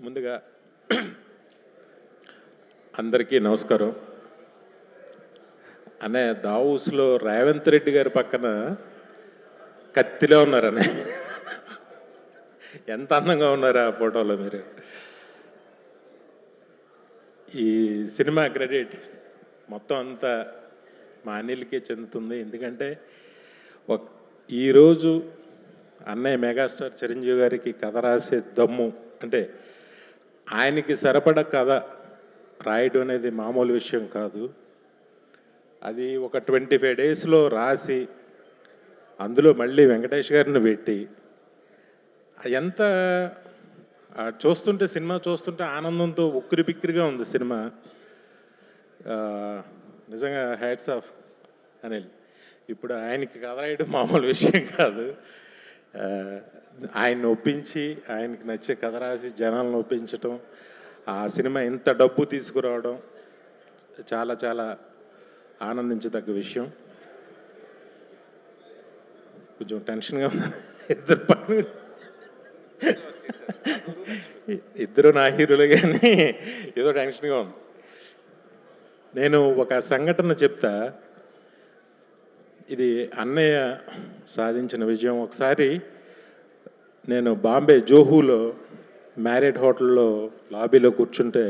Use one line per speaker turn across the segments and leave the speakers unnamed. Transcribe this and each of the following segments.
ముందుగా అందరికీ నమస్కారం. అన్నయ్య దావూస్లో రేవంత్ రెడ్డి గారి పక్కన కత్తిలో ఉన్నారనే. ఎంత అందంగా ఉన్నారు ఆ ఫోటోలో మీరు. ఈ సినిమా క్రెడిట్ మొత్తం అంతా మా అనిల్కే చెందుతుంది. ఎందుకంటే ఈరోజు అన్నయ్య మెగాస్టార్ చిరంజీవి గారికి కథ రాసే దమ్ము, అంటే ఆయనకి సరిపడ కథ రాయడం అనేది మామూలు విషయం కాదు. అది ఒక 25 డేస్లో రాసి అందులో మళ్ళీ వెంకటేష్ గారిని పెట్టి ఎంత చూస్తుంటే, సినిమా చూస్తుంటే ఆనందంతో ఉక్కిరి బిక్కిరిగా ఉంది సినిమా. నిజంగా హ్యాట్స్ ఆఫ్ అనిల్. ఇప్పుడు ఆయనకి కథ రాయడం మామూలు విషయం కాదు. ఆయన్ని ఒప్పించి ఆయనకి నచ్చే కథ రాసి జనాలను ఒప్పించటం, ఆ సినిమా ఇంత డబ్బు తీసుకురావడం చాలా చాలా ఆనందించదగ్గ విషయం. కొంచెం టెన్షన్గా ఉంది. ఇద్దరు పక్కన ఇద్దరు నా హీరోలే, కానీ ఏదో టెన్షన్గా ఉంది. నేను ఒక సంఘటన చెప్తా. ఇది అన్నయ్య సాధించిన విజయం. ఒకసారి నేను బాంబే జోహూలో మ్యారేట్ హోటల్లో లాబీలో కూర్చుంటే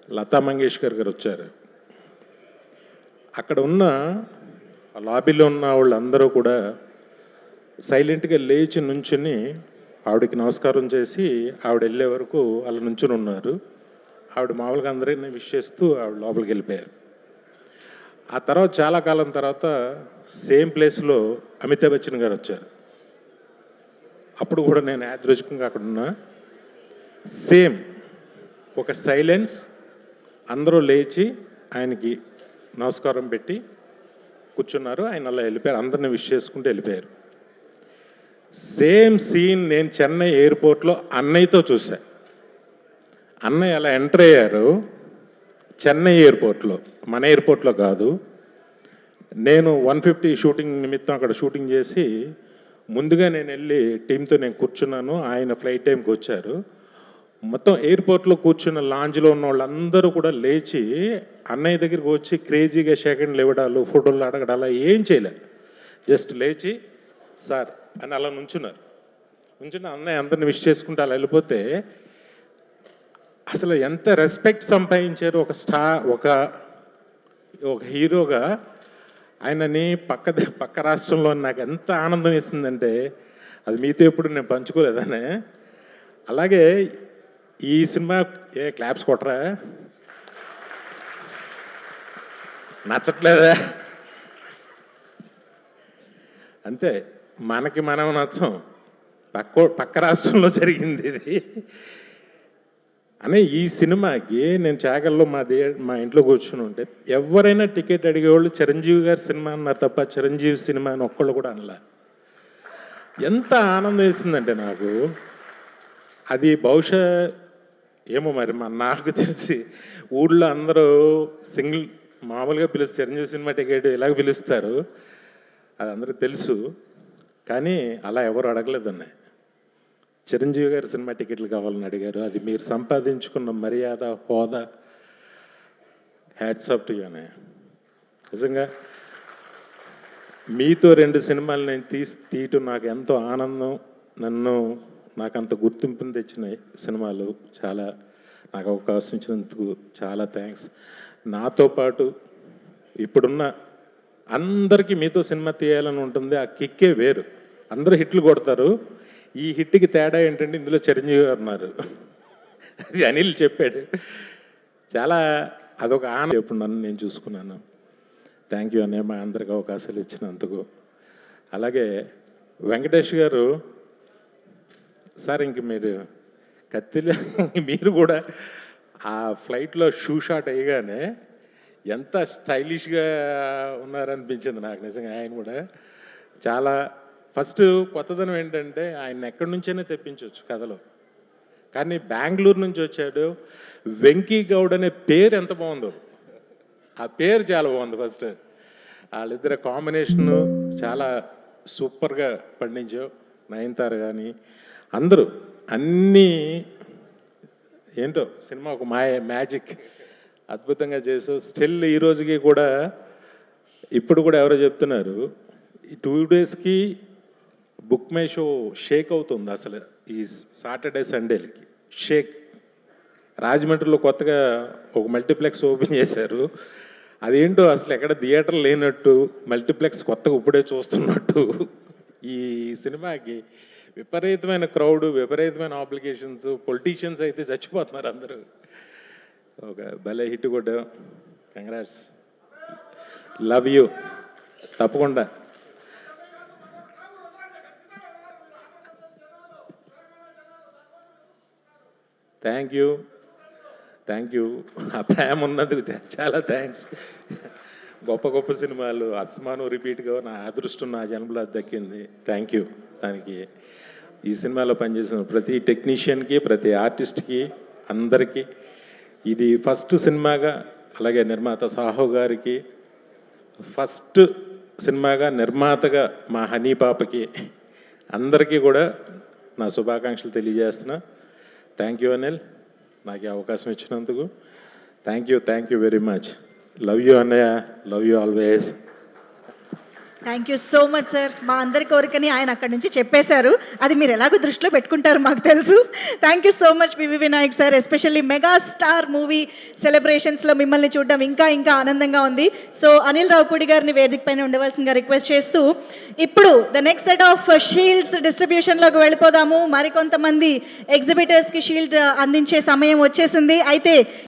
లతా మంగేష్కర్ గారు వచ్చారు. అక్కడ ఉన్న లాబీలో ఉన్న వాళ్ళందరూ కూడా సైలెంట్గా లేచి నుంచుని ఆవిడకి నమస్కారం చేసి ఆవిడ వెళ్ళే వరకు అలా నుంచుని ఉన్నారు. ఆవిడ మామూలుగా అందరినీ విష్ చేస్తూ ఆవిడ లోపలికి వెళ్ళిపోయారు. ఆ తర్వాత చాలా కాలం తర్వాత సేమ్ ప్లేస్లో అమితాబ్ బచ్చన్ గారు వచ్చారు. అప్పుడు కూడా నేను యాదృచ్ఛికంగా అక్కడ ఉన్నా. సేమ్ ఒక సైలెన్స్, అందరూ లేచి ఆయనకి నమస్కారం పెట్టి కూర్చున్నారు. ఆయన అలా వెళ్ళిపోయారు, అందరిని విష్ చేసుకుంటూ వెళ్ళిపోయారు. సేమ్ సీన్ నేను చెన్నై ఎయిర్పోర్ట్లో అన్నయ్యతో చూసా. అన్నయ్య అలా ఎంటర్ అయ్యారు చెన్నై ఎయిర్పోర్ట్లో, మన ఎయిర్పోర్ట్లో కాదు. నేను 150 షూటింగ్ నిమిత్తం అక్కడ షూటింగ్ చేసి ముందుగా నేను వెళ్ళి టీంతో నేను కూర్చున్నాను. ఆయన ఫ్లైట్ టైంకి వచ్చారు. మొత్తం ఎయిర్పోర్ట్లో కూర్చున్న లాంజ్లో ఉన్న వాళ్ళందరూ కూడా లేచి అన్నయ్య దగ్గరికి వచ్చి క్రేజీగా సెకండ్లు ఇవ్వడాలు, ఫోటోలు అడగడాలు ఏం చేయలే. జస్ట్ లేచి సార్ అని అలా నుంచున్నారు. నుంచున్న అన్నయ్య అందరిని విష్ చేసుకుంటూ అలా వెళ్ళిపోతే అసలు ఎంత రెస్పెక్ట్ సంపాదించారు. ఒక స్టార్, ఒక హీరోగా ఆయనని పక్క రాష్ట్రంలో నాకు ఎంత ఆనందం వేసిందంటే అది మీతో ఎప్పుడు నేను పంచుకోలేదనే. అలాగే ఈ సినిమా క్లాప్స్ కొట్టరా, నచ్చట్లేదా? అంతే, మనకి మనం నచ్చం. పక్క రాష్ట్రంలో జరిగింది ఇది అనే. ఈ సినిమాకి నేను చాగల్లో మా ఇంట్లో కూర్చుని ఉంటే ఎవరైనా టికెట్ అడిగేవాళ్ళు చిరంజీవి గారి సినిమా అన్నారు తప్ప చిరంజీవి సినిమా అని ఒక్కళ్ళు కూడా అనలా. ఎంత ఆనందం వేసిందంటే నాకు. అది బహుశా ఏమో మరి నాకు తెలిసి ఊళ్ళో అందరూ సింగిల్ మామూలుగా పిలుస్తారు, చిరంజీవి సినిమా టికెట్ ఇలాగ పిలుస్తారు, అది అందరికీ తెలుసు. కానీ అలా ఎవరు అడగలేదన్న. చిరంజీవి గారి సినిమా టికెట్లు కావాలని అడిగారు. అది మీరు సంపాదించుకున్న మర్యాద, హోదా. హ్యాట్స్ ఆఫ్ టు యూ అనే. నిజంగా మీతో 2 సినిమాలు నేను తీయటం నాకు ఎంతో ఆనందం. నాకు అంత గుర్తింపుని తెచ్చిన సినిమాలు. చాలా నాకు అవకాశం ఇచ్చినందుకు చాలా థ్యాంక్స్. నాతో పాటు ఇప్పుడున్న అందరికీ మీతో సినిమా తీయాలని ఉంటుంది. ఆ కిక్కే వేరు. అందరూ హిట్లు కొడతారు. ఈ హిట్కి తేడా ఏంటంటే ఇందులో చిరంజీవి గారు ఉన్నారు. అది అనిల్ చెప్పాడు. చాలా అదొక ఆనందం. ఇప్పుడు నన్ను నేను చూసుకున్నాను. థ్యాంక్ యూ అన్నయ్య, మా అందరికి అవకాశాలు ఇచ్చినందుకు. అలాగే వెంకటేష్ గారు సార్, ఇంక మీరు కత్తిలో మీరు కూడా ఆ ఫ్లైట్లో షూ షాట్ అయ్యగానే ఎంత స్టైలిష్గా ఉన్నారనిపించింది నాకు నిజంగా. ఆయన కూడా చాలా ఫస్ట్ కొత్తదనం ఏంటంటే ఆయన ఎక్కడి నుంచైనా తెప్పించవచ్చు కథలో, కానీ బెంగళూరు నుంచి వచ్చాడు. వెంకీ గౌడ్ అనే పేరు ఎంత బాగుందో, ఆ పేరు చాలా బాగుంది. ఫస్ట్ వాళ్ళిద్దరు కాంబినేషను చాలా సూపర్గా పండించావు. నయనతార కానీ అందరూ అన్నీ ఏంటో సినిమా ఒక మ్యాజిక్ అద్భుతంగా చేసావు. స్టిల్ ఈ రోజుకి కూడా ఇప్పుడు కూడా ఎవరో చెప్తున్నారు ఈ 2 డేస్కి బుక్ మై షో షేక్ అవుతుంది అసలు. ఈ సాటర్డే సండేలకి షేక్. రాజమండ్రిలో కొత్తగా ఒక మల్టీప్లెక్స్ ఓపెన్ చేశారు. అదేంటో అసలు ఎక్కడ థియేటర్ లేనట్టు, మల్టీప్లెక్స్ కొత్తగా ఇప్పుడే చూస్తున్నట్టు. ఈ సినిమాకి విపరీతమైన క్రౌడ్, విపరీతమైన అప్లికేషన్స్, పొలిటీషియన్స్ అయితే చచ్చిపోతున్నారు అందరూ. ఒక భలే హిట్ కూడా. Congrats, love you. తప్పకుండా థ్యాంక్ యూ. ఆ ప్రేమ ఉన్నందుకు చాలా థ్యాంక్స్. గొప్ప గొప్ప సినిమాలు అస్మాను రిపీట్గా నా అదృష్టం నా జన్మలో అది దక్కింది. థ్యాంక్ యూ దానికి. ఈ సినిమాలో పనిచేసిన ప్రతి టెక్నీషియన్కి, ప్రతి ఆర్టిస్ట్కి, అందరికీ. ఇది ఫస్ట్ సినిమాగా, అలాగే నిర్మాత సాహో గారికి ఫస్ట్ సినిమాగా, నిర్మాతగా మా హనీ పాపకి, అందరికీ కూడా నా శుభాకాంక్షలు తెలియజేస్తున్నా. థ్యాంక్ యూ అనిల్, నాకు ఈ అవకాశం ఇచ్చినందుకు. Thank you very much. Love you అన్నయ్య, love you always.
Thank you so much sir. మా అందరి కోరికని ఆయన అక్కడి నుంచి చెప్పేశారు. అది మీరు ఎలాగో దృష్టిలో పెట్టుకుంటారు మాకు తెలుసు. Thank you so much PV Vinayak sir. Especially mega star movie సెలబ్రేషన్స్లో మిమ్మల్ని చూడడం ఇంకా ఇంకా ఆనందంగా ఉంది. సో అనిల్ రావుపూడి గారిని వేదిక పైన ఉండవలసిందిగా రిక్వెస్ట్ చేస్తూ ఇప్పుడు the next set of shields డిస్ట్రిబ్యూషన్లోకి వెళ్ళిపోదాము. మరికొంతమంది ఎగ్జిబిటర్స్కి షీల్డ్ అందించే సమయం వచ్చేసింది. అయితే